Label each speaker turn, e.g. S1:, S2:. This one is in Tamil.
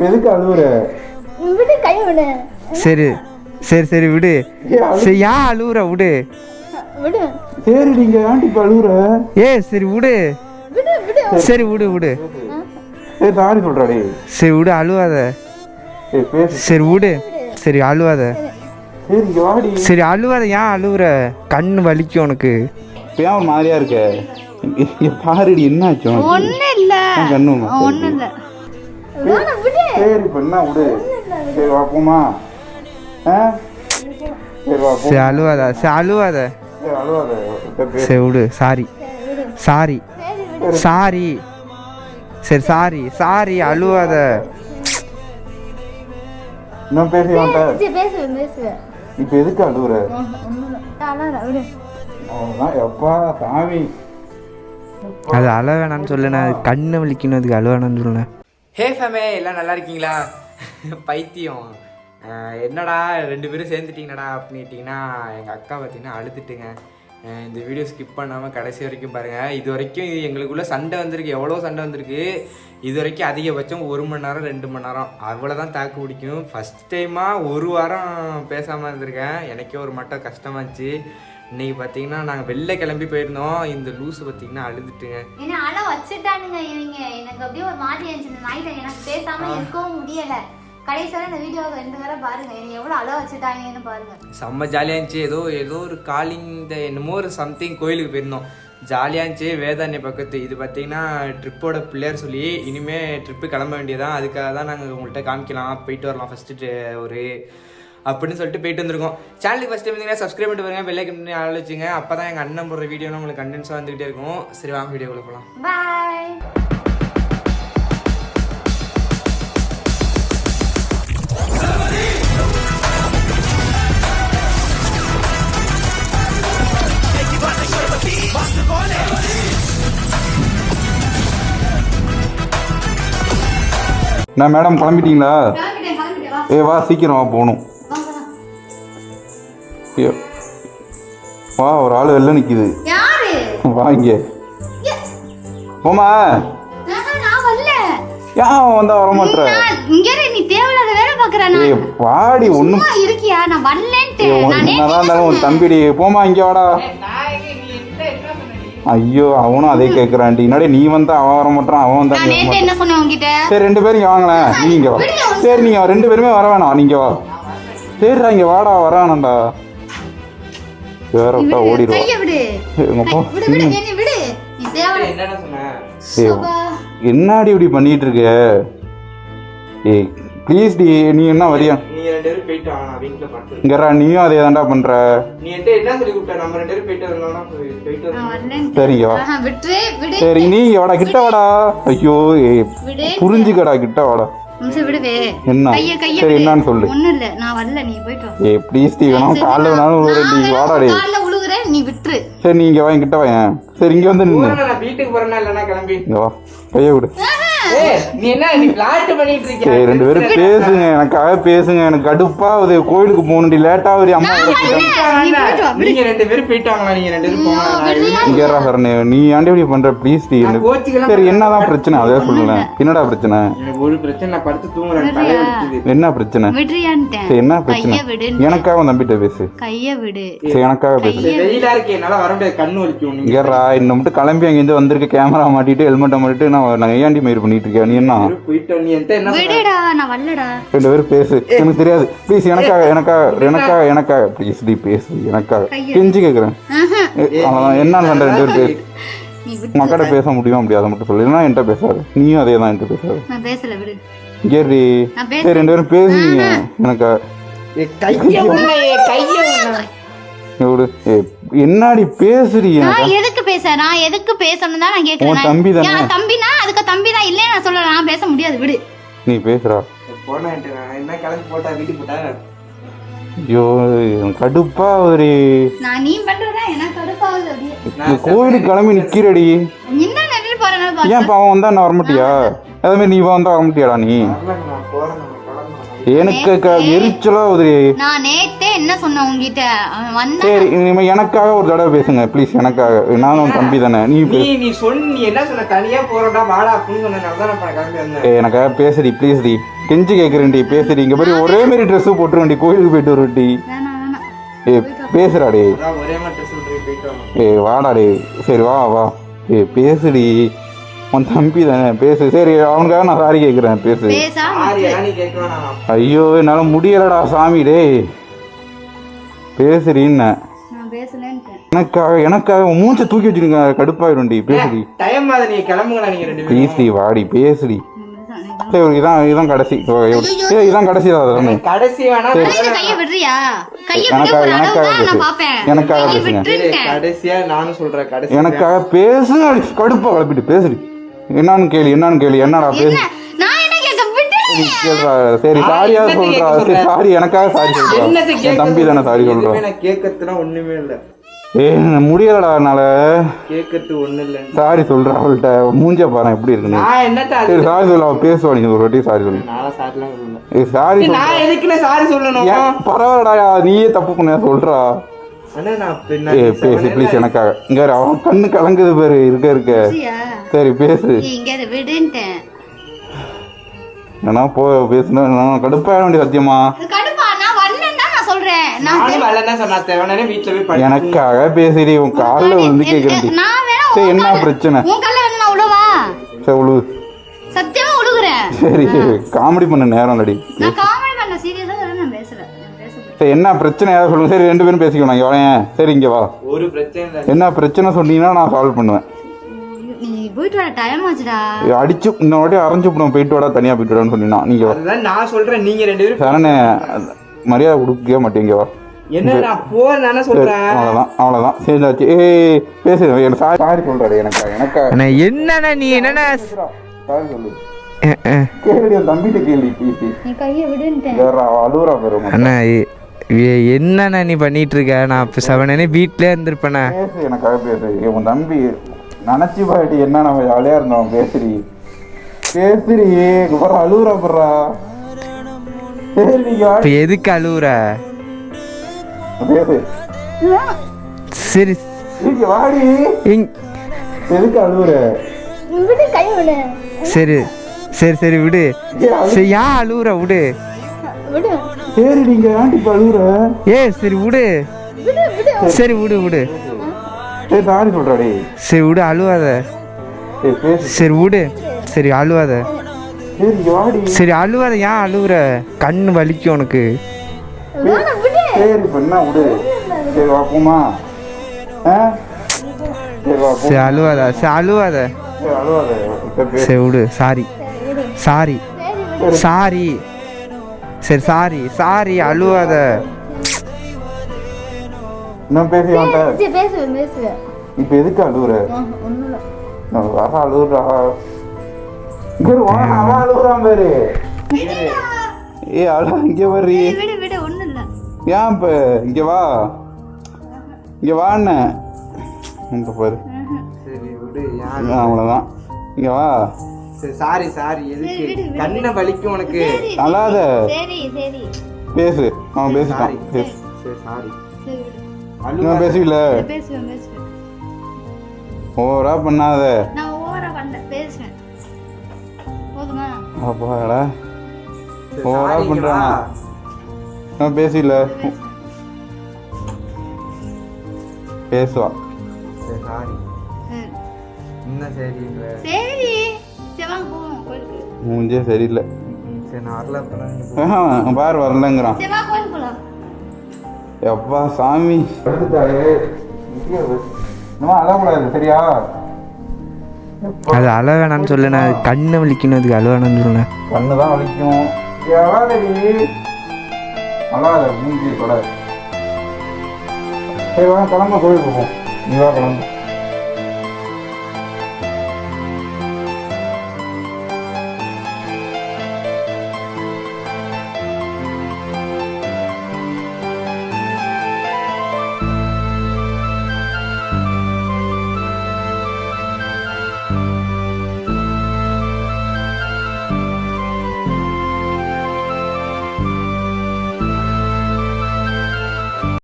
S1: எதுக்கு அழுவுற?
S2: விடு, கை விடு.
S3: சரி சரி சரி விடு. சரி ஏன் அழுவுற? விடு
S2: விடு.
S1: சரி நீங்க ஏன்டி இப்ப அழுவுற?
S3: சரி விடு.
S2: விடு விடு.
S3: சரி விடு விடு.
S1: சரி சாரி சொல்றாடி.
S3: சரி விடு, அழுவாத.
S1: பேசு.
S3: சரி விடு. சரி அழுவாத.
S1: சரி இங்க வாடி.
S3: சரி அழுவாத. ஏன் அழுவுற? கண்ணு வலிக்கும் உனக்கு.
S1: ஏன் ஒரு மாதிரியா இருக்க? பாருடி என்ன ஆச்சு?
S2: ஒண்ணு இல்ல.
S1: கண்ணு
S2: ஒண்ணு இல்ல. விடு.
S1: சரி பண்ணா விடு. சரி வா போமா. சரி வா போ.
S3: சரி அழுவாத. சரி அழுவாத.
S1: சரி அழுவாத.
S3: சரி விடு. Sorry sorry sorry. சரி சாரி சாரி, அழுவாத.
S1: இன்னும் பேசி
S2: பேசு பேசு.
S1: இப்ப எதுக்கு அழுவுற?
S2: விடு.
S1: அவ்வளவுதான். எப்பா சாமி,
S3: அது அழ வேணான்னு சொல்லுண்ணே. அது கண்ணு வலிக்கணும், அதுக்கு அழ வேணான்னு சொல்லுண்ணே. ஹே ஃபேமே, எல்லாம் நல்லா இருக்கீங்களா? பைத்தியம் என்னடா 2 பேரும் சேர்ந்துட்டிங்கடா அப்படின்ட்டிங்கன்னா, எங்கள் அக்கா பார்த்தீங்கன்னா அழுதுட்டுங்க. இந்த வீடியோ ஸ்கிப் பண்ணாமல் கடைசி வரைக்கும் பாருங்கள். இது வரைக்கும் எங்களுக்குள்ளே சண்டை வந்திருக்கு, எவ்வளோ சண்டை வந்திருக்கு. இது வரைக்கும் அதிகபட்சம் 1 மணி நேரம் 2 மணி நேரம் அவ்வளோதான் தாக்கு பிடிக்கும். ஃபஸ்ட் டைமாக 1 வாரம் பேசாமல் இருந்திருக்கேன். எனக்கே ஒரு மட்டும் கஷ்டமாச்சு. இன்னைக்கு பார்த்தீங்கன்னா நாங்கள் வெளில கிளம்பி போயிருந்தோம். இந்த லூஸு பார்த்தீங்கன்னா அழுதுட்டுங்க.
S2: என்ன அழ வச்சுட்டானுங்க இவங்க. எனக்கு அப்படியே ஒரு மாதிரி இருந்துச்சு நைட்டு. எனக்கு பேசாமல் இருக்கவும் முடியலை. கடைசியாக இந்த வீடியோ 2 தடவை பாருங்க. எனக்கு எவ்வளோ அழ வச்சுட்டாங்கன்னு பாருங்க.
S3: செம்ம ஜாலியாக இருந்துச்சு. ஏதோ ஒரு காலிங் என்னமோ ஒரு சம்திங் கோயிலுக்கு போயிருந்தோம். ஜாலியாக இருந்துச்சு. வேதாரண்ய பக்கத்து இது பார்த்தீங்கன்னா ட்ரிப்போட பிள்ளையர் சொல்லி இனிமேல் ட்ரிப்பு கிளம்ப வேண்டியதான். அதுக்காக தான் நாங்கள் உங்கள்கிட்ட காமிக்கலாம், போயிட்டு வரலாம் ஃபஸ்ட்டு ஒரு அப்படின்னு சொல்லிட்டு போயிட்டு வந்திருக்கோம். சேனலுக்கு ஃபஸ்ட் டைம் இருந்தீங்கன்னா சப்ஸ்கிரைப் பண்ணிட்டு பாருங்க, பெல் ஐக்கன் ஆல் வச்சுங்க. அப்போ தான் எங்கள் அண்ணன் போடுற வீடியோலாம் உங்களுக்கு கண்டென்ட்ஸாக வந்துகிட்டே இருக்கும். சரி வாங்க வீடியோக்குள்ள போகலாம்.
S2: பாய்.
S1: நான் மேடம் கிளம்பிட்டீங்களா? வா சீக்கிரம் வா போகணும். வா ஒரு ஆள் வெளில நிற்கிது. வா இங்கே போமா. ஏன் வந்தா வர மாட்டேற? வாடி ஒன்றும்
S2: இருக்கியா? நான் வரலன்ட்டு.
S1: உன் தம்பிடி போமா இங்கே வாடா. ஐயோ அவனும் அதே கேட்குறான்டி. என்னடி நீ வந்தா அவன் வர மாட்டான், அவன் வந்தா
S2: என்ன சொன்ன உங்ககிட்ட?
S1: சரி 2 பேரும் இங்கே வாங்களேன். நீ இங்கே வா. சரி நீங்கள் 2 பேருமே வர வேணாம், நீங்க வா. சரிடா இங்கே வாடா, வர வேணாம்டா. வேற விட்டா ஓடிடுவா. என்னடி இப்படி பண்ணிட்டு இருக்க? ஏய் ப்ளீஸ் டி, நீ என்ன வரியா?
S3: நீங்க 2 பேரும் போயிட்டு வாங்க, நான் வீட்ல பாத்து.
S1: இங்கடா நீயும் அதே தான்டா பண்ற.
S3: நீ என்ன சொல்லி கூப்பிட்ட? நம்ம 2 பேரும் போயிட்டு வரலாம். போயிட்டு வரலாம்.
S1: சரிங்க வா.
S2: விட்டு விடு.
S1: சரி நீ வாடா, கிட்ட வாடா. ஐயோ புரிஞ்சுக்கடா, கிட்ட வாடா.
S2: விடுவே.
S1: என்ன? சரி என்னன்னு சொல்லு.
S2: ஒண்ணும் இல்ல, நான் வரல, நீ போயிட்டு வா.
S1: ஏய் ப்ளீஸ் டி, வேணா கால்ல வேணாலும் நீ வாடா டேய்.
S2: கால்ல உழுகுற, நீ விட்டுரு.
S1: சரி நீ இங்க வா, கிட்ட வா. சரி இங்க வந்து நின்னு.
S3: நான் வீட்டுக்கு போறேனா இல்லனா கிளம்பி.
S1: இங்க வா. கைய விடு.
S3: நீ என்ன நீ பிளாட் பண்ணிட்டு இருக்க?
S1: ஏய் 2 பேரும் பேசுங்க, எனக்காக பேசுங்க. எனக்கு கடுப்பா ஒரு கோயிலுக்கு போகணும்டி. லேட்டா ஒரு அம்மா
S3: நீங்க 2 பேரும் போயிட்டாங்களா? நீங்க 2 பேரும் போங்க.
S1: இங்கறா சரணே, நீ ஆண்டி இப்படி பண்ற ப்ளீஸ் டி. சரி என்னதான் பிரச்சனை அதே சொல்லுங்க. என்னடா பிரச்சனை?
S3: எனக்கு ஒரு பிரச்சனை, நான் படுத்து தூங்குறேன், தலை வலிக்குது.
S1: என்ன பிரச்சனை?
S2: விடுறியான்ட்டேன்.
S1: சரி என்ன பிரச்சனை? எனக்காக உன் தம்பிட்ட பேசு.
S2: கைய விடு.
S1: சரி எனக்காக பேசு.
S3: வெயிலா இருக்கு, என்னால வர முடியாது, கண்ணு வலிக்கும்.
S1: இங்கறா இன்னும் மட்டும் கிளம்பி அங்க இருந்து வந்திருக்க. கேமரா மாட்டிட்டு ஹெல்மெட்டை மாட்டிட்டு நான் ஏன்டி மயிர் பண்ணிட்டு இருக்கேன்? நீ என்ன
S3: போயிட்டு நீ என்ன
S2: விடுடா, நான் வரலடா.
S1: 2 பேரும் பேசு. எனக்கு தெரியாது ப்ளீஸ். எனக்காக ப்ளீஸ் டி பேசு. எனக்காக கெஞ்சி கேட்குறேன். என்ன சண்டை? 2 பேரும் பேசு. மக்கள்கிட்ட பேச முடியாத மட்டும் சொல்லு. இல்லைன்னா என்கிட்ட பேசாது. நீயும் அதே தான் என்கிட்ட பேசாது.
S2: நான் பேசல, விடு.
S1: கேரி சரி 2 பேரும் பேசுவீங்க. எனக்கு என்னாடி பேசுறீங்க?
S2: நான் எதுக்கு பேசணும் தான் நான் கேக்குறேன்.
S1: தம்பி தானே?
S2: தம்பினா அதுக்கு தம்பி தான். இல்ல நான் சொல்ல, நான் பேச முடியாது, விடு.
S1: நீ பேசுறா.
S3: போனா என்ன கிளம்பி போட்டா வீட்டுக்கு போட்டா.
S1: ஐயோ கடுப்பா ஒரு
S2: நான் நீ பண்றதா எனக்கு கடுப்பாகுது. அப்படியே
S1: கோயிலுக்கு கிளம்பி நிக்கிறடி.
S2: என்ன நடிச்சு போறேன்னா
S1: ஏன் பாவம் வந்தா நான் வர மாட்டியா? அதே மாதிரி நீ வந்தா வர மாட்டியாடா? நீ எனக்கு எரிச்சலா உதவி.
S2: நான் நேத்தே என்ன சொன்னேன் உங்ககிட்ட?
S1: சரி எனக்காக ஒரு தடவை பேசுங்க ப்ளீஸ். எனக்காக. நானும் தம்பி தானே. நீ
S3: சொன்ன, நீ என்ன சொன்ன? தனியா போறடா வாடா அப்படின்னு சொன்னேன். எனக்காக பேசுடி ப்ளீஸ் டி.
S1: கெஞ்சி கேட்குறேன்டி பேசுடி. இங்கே போய் ஒரே மாதிரி ட்ரெஸ்ஸு போட்டுருவேன்டி, கோயிலுக்கு போயிட்டு வருவேன்டி.
S2: வேணாம்
S1: ஏ பேசுடா டே.
S3: ஒரே மாதிரி ட்ரெஸ் போயிட்டு வரணும்.
S1: ஏ வாடா டே. சரி வா வா. ஏ பேசுடி, உன் தம்பி தானே, பேசு. சரி அவனுக்காக நான் சாரி கேட்குறேன், பேசு. ஐயோ என்னால் முடியலடா சாமி டே. பேசுடின்னு எனக்காக மூச்சை தூக்கி வச்சுருங்க, கடுப்பாயிரும்டி. பேசுடி.
S3: டைம் ஆகுது, நீங்க கிளம்புங்கடா நீங்க ரெண்டு பேரும்.
S1: பேசுடி வாடி, பேசுடி. சரி இதான் கடைசி. இதான் கடைசி தானே.
S3: கடைசி வேணா
S1: எனக்காக பேசுங்க.
S3: கடைசியா நானும் சொல்றேன், கடைசி
S1: எனக்காக பேசு. கடுப்பா கிளப்பிட்டு பேசுடி. என்னன்னு கேளு என்னடா பேசு. சரி சாரியா சொல்றா. சரி சாரி, எனக்காக சாரி சொல்றா. என் தம்பி தானே சாரி சொல்றான்.
S3: கேட்கறதுலாம் ஒண்ணுமே இல்ல.
S1: முடியலடா என்னால.
S3: கேட்கறது ஒண்ணு இல்ல.
S1: சாரி சொல்றா அவள்கிட்ட. மூஞ்ச பாரு எப்படி இருக்குன்னு. சரி சாரி சொல்ல, அவ பேசுவா. நீங்க ஒரு வாட்டி சாரி சொல்லு. சாரி
S3: சாரி சொல்லணும்.
S1: பரவாயில்லடா, நீயே தப்பு பண்ண சொல்றா. பேசு ப்ளீஸ் எனக்காக. இங்க அவன் கண்ணு கலங்குது பாரு, இருக்க. சரி பேசு. ஏன்னா பேசுனா கடுப்பாக வேண்டிய சத்தியமா. எனக்காக பேசுடி, உன் காலில் விழுந்து கேட்குறேன். சரி என்ன பிரச்சனை? சரி காமெடி பண்ண நேரம் இல்லடி. சரி என்ன பிரச்சனை யாரும் சொல்லுங்க. சரி ரெண்டு பேரும் பேசிக்கணும். இங்கே வரேன். சரி இங்கே வா. ஒரு பிரச்சனை என்ன பிரச்சனை சொன்னீங்கன்னா நான் சால்வ் பண்ணுவேன். அடிச்சு இந்த வாட்டி அரைஞ்சு விடுவோம். போயிட்டு வாடா, தனியா போயிட்டு வாடான்னு சொன்னீங்கன்னா நீங்க
S3: நான் சொல்றேன். நீங்க ரெண்டு பேரும்
S1: சரணே மரியாதை கொடுக்கவே மாட்டீங்க. வா. அவ்வளவுதான் சேர்ந்தாச்சு. பேசு. சாரி சொல்றாரு. எனக்கா
S3: என்னன்னா நீ என்னன்னா
S1: சாரி சொல்லு. கேளுடி, தம்பிட்ட கேள்வி பேசி அழுவுறா பெரும்.
S3: அண்ணா என்னண்ணா நீ பண்ணிட்டு இருக்க? நான் இப்போ செவனே வீட்டிலே இருந்திருப்பேண்ணா.
S1: பேசு, எனக்காக பேசு. உன் தம்பி நினச்சி பாட்டி என்ன நம்ம ஜாலியாக இருந்தோம். பேசுறி அழுவுறா போடுறா. சரி நீங்க
S3: இப்போ எதுக்கு அழுவுற?
S1: பேசு.
S3: சரி
S1: வாடி. எதுக்கு அழுவுற?
S3: சரி விடு. சரி ஏன் அழுவுற? விடு.
S1: சரி நீங்க ஆண்டி அழுவுற.
S3: சரி விடு. சரி விடு.
S1: சாரி சொல்றாடி.
S3: சரி விடு, அழுவாத. சரி விடு. சரி அழுவாத. சரி அழுவாத. ஏன் அழுவுற? கண்ணு வலிக்கும் உனக்கு.
S1: சரி பண்ணா விடு. சரி வாப்போமா.
S3: சரி அழுவாத. சரி விடு. சாரி. சரி சாரி அழுவாத.
S1: நான் பேசுவேன். இப்ப எதுக்கு அழுவுற? அழுவுறா. அழுகுறான் பாரு. இங்க வர்றி. ஏன் இப்ப இங்க வா. இங்க வான்னு பாரு. அவ்வளவுதான். இங்க வா.
S3: சாரி எதுக்கு? கண்ண வலிக்கும் உனக்கு.
S1: அழாத. பேசு. அவன் பேசிட்டான். பேசு. பேசுவில. ஓவரா பண்ணாத. அப்பாடா ஓவரா பண்றானா? நான் பேசல. பேசுவா. மூஞ்சே சரியில்லை. பார் வரலங்கிறான். எப்பா சாமி அழக்கூடாது சரியா?
S3: அது அழ வேணான்னு சொல்லுண்ணா. அது கண்ணு வலிக்கணும். அதுக்கு அழ வேணான்னு சொல்லுண்ணா.
S1: கண்ணு தான் வலிக்கும். அழாத மூஞ்சி தொட. சரி வாங்க கிளம்ப, கோயிலுக்கு போவோம். நீ வா கிளம்பு.